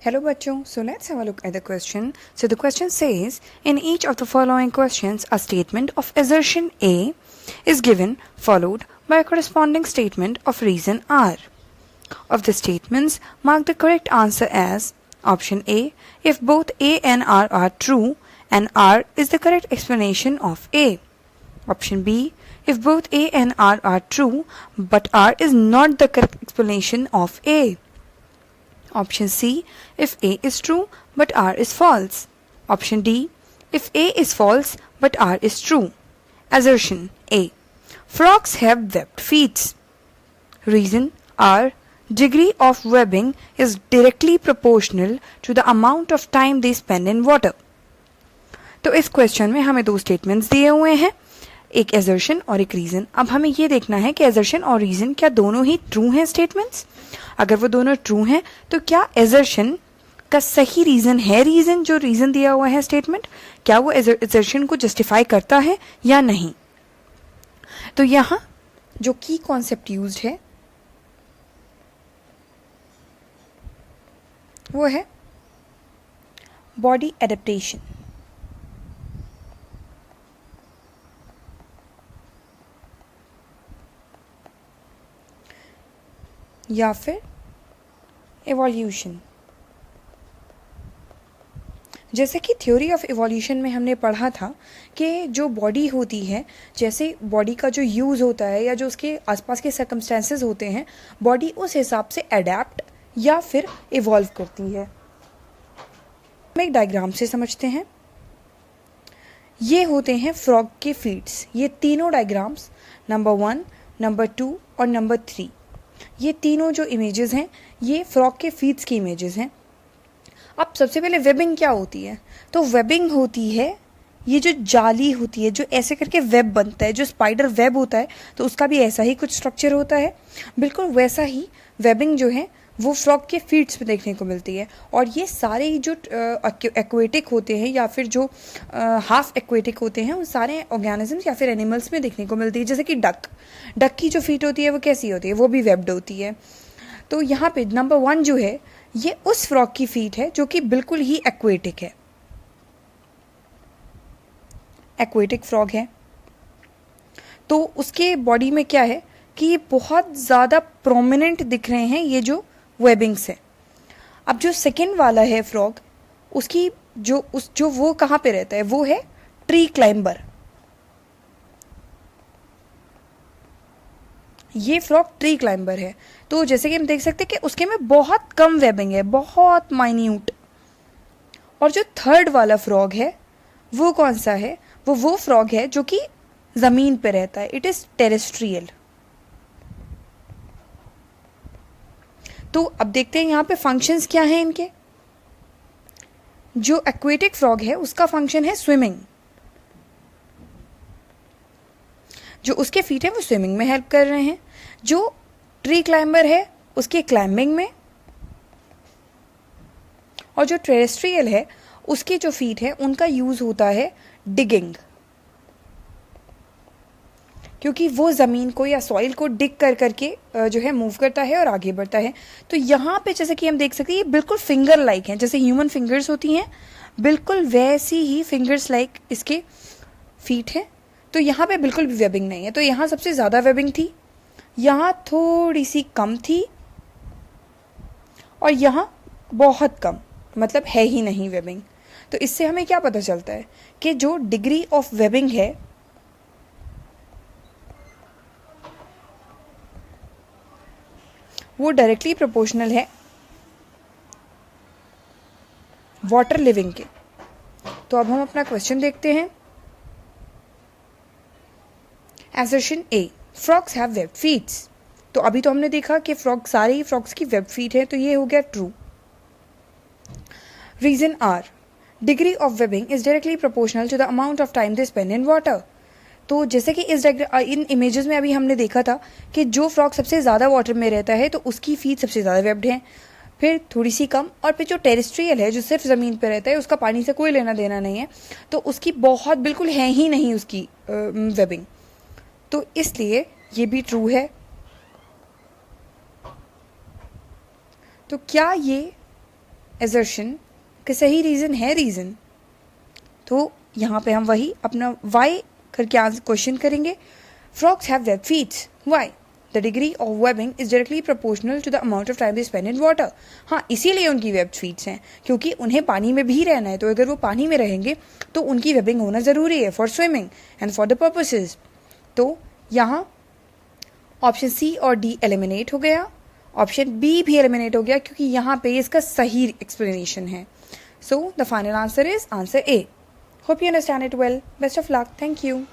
Hello bachcho, so let's have a look at the question. So the question says, in each of the following questions, a statement of assertion A is given followed by a corresponding statement of reason R. Of the statements, mark the correct answer as option A, if both A and R are true and R is the correct explanation of A. Option B, if both A and R are true but R is not the correct explanation of A. Option C, if A is true but R is false. Option D, if A is false but R is true. Assertion A. Frogs have webbed feet. Reason R. Degree of webbing is directly proportional to the amount of time they spend in water. तो इस question में हमें दो statements दिए हुए हैं, एक assertion और एक रीजन. अब हमें ये देखना है कि एजर्शन और रीजन क्या दोनों ही ट्रू हैं स्टेटमेंट्स. अगर वो दोनों ट्रू हैं तो क्या एजर्शन का सही रीजन है, रीजन जो रीजन दिया हुआ है स्टेटमेंट, क्या वो एजर्शन को जस्टिफाई करता है या नहीं. तो यहां जो की कॉन्सेप्ट यूज्ड है वो है बॉडी एडेप्टेशन. या फिर एवोल्यूशन. जैसे कि थ्योरी ऑफ एवोल्यूशन में हमने पढ़ा था कि जो बॉडी होती है, जैसे बॉडी का जो यूज़ होता है या जो उसके आसपास के सर्कमस्टेंसेस होते हैं, बॉडी उस हिसाब से अडेप्ट या फिर इवॉल्व करती है. हम एक डायग्राम से समझते हैं. ये होते हैं फ्रॉग के फीट्स. ये तीनों डायग्राम्स नंबर 1, नंबर 2 और नंबर 3, ये तीनों जो इमेजेस हैं ये फ्रॉग के फीट्स की इमेजेस हैं. अब सबसे पहले वेबिंग क्या होती है? तो वेबिंग होती है ये जो जाली होती है, जो ऐसे करके वेब बनता है, जो स्पाइडर वेब होता है, तो उसका भी ऐसा ही कुछ स्ट्रक्चर होता है. बिल्कुल वैसा ही वेबिंग जो है वो फ्रॉग के फीट्स में देखने को मिलती है. और ये सारे ही जो एक्वेटिक होते हैं या फिर जो हाफ एक्वेटिक होते हैं, उन सारे ऑर्गेनिजम्स या फिर एनिमल्स में देखने को मिलती है. जैसे कि डक की जो फीट होती है वो कैसी होती है? वो भी वेब्ड होती है. तो यहाँ पे नंबर 1 जो है ये उस फ्रॉग की फीट है जो कि बिल्कुल ही एक्वेटिक है, एक्वेटिक फ्रॉग है. तो उसके बॉडी में क्या है कि बहुत ज़्यादा प्रोमिनेंट दिख रहे हैं ये जो वेबिंग्स है. अब जो सेकेंड वाला है फ्रॉग, उसकी जो वो कहाँ पे रहता है? वो है ट्री क्लाइंबर. ये फ्रॉग ट्री क्लाइंबर है. तो जैसे कि हम देख सकते हैं कि उसके में बहुत कम वेबिंग है, बहुत माइन्यूट. और जो थर्ड वाला फ्रॉग है वो कौन सा है? वो फ्रॉग है जो कि जमीन पे रहता है. It is terrestrial. तो अब देखते हैं यहाँ पे फंक्शंस क्या हैं इनके. जो एक्वेटिक फ्रॉग है उसका फंक्शन है स्विमिंग. जो उसके फीट है वो स्विमिंग में हेल्प कर रहे हैं. जो ट्री क्लाइंबर है उसके क्लाइंबिंग में. और जो टेरेस्ट्रियल है उसके जो फीट है उनका यूज होता है डिगिंग, क्योंकि वो ज़मीन को या सॉइल को डिग कर करके जो है मूव करता है और आगे बढ़ता है. तो यहाँ पे जैसे कि हम देख सकते हैं ये बिल्कुल फिंगर लाइक हैं, जैसे ह्यूमन फिंगर्स होती हैं बिल्कुल वैसी ही फिंगर्स लाइक इसके फीट हैं. तो यहाँ पे बिल्कुल भी वेबिंग नहीं है. तो यहाँ सबसे ज़्यादा वेबिंग थी, यहाँ थोड़ी सी कम थी और यहाँ बहुत कम, मतलब है ही नहीं वेबिंग. तो इससे हमें क्या पता चलता है कि जो डिग्री ऑफ वेबिंग है वो डायरेक्टली प्रोपोर्शनल है वाटर लिविंग के. तो अब हम अपना क्वेश्चन देखते हैं. Assertion A, frogs have web feet. तो अभी तो हमने देखा कि सारे ही फ्रॉग्स की वेब फीट है, तो ये हो गया true. Reason R, degree of webbing is directly proportional to the amount of time they spend in water. तो जैसे कि इन इमेजेस में अभी हमने देखा था कि जो फ्रॉग सबसे ज़्यादा वाटर में रहता है तो उसकी फीट सबसे ज़्यादा वेब्ड है, फिर थोड़ी सी कम, और फिर जो टेरेस्ट्रियल है जो सिर्फ ज़मीन पर रहता है उसका पानी से कोई लेना देना नहीं है, तो उसकी बहुत बिल्कुल है ही नहीं उसकी वेबिंग. तो इसलिए ये भी ट्रू है. तो क्या ये एजर्शन का सही रीज़न है रीज़न, तो यहाँ पे हम वही अपना वाई करके आंसर क्वेश्चन करेंगे. Frogs have webbed feet. Why? The degree of webbing is directly proportional to the amount of time they spend in water. हाँ, इसीलिए उनकी webbed feet हैं, क्योंकि उन्हें पानी में भी रहना है. तो अगर वो पानी में रहेंगे तो उनकी webbing होना ज़रूरी है for swimming and for the purposes. तो यहाँ ऑप्शन सी और डी एलिमिनेट हो गया, ऑप्शन बी भी एलिमिनेट हो गया, क्योंकि यहाँ पे इसका सही एक्सप्लेनेशन है. So the final answer is answer A. Hope you understand it well. Best of luck. Thank you.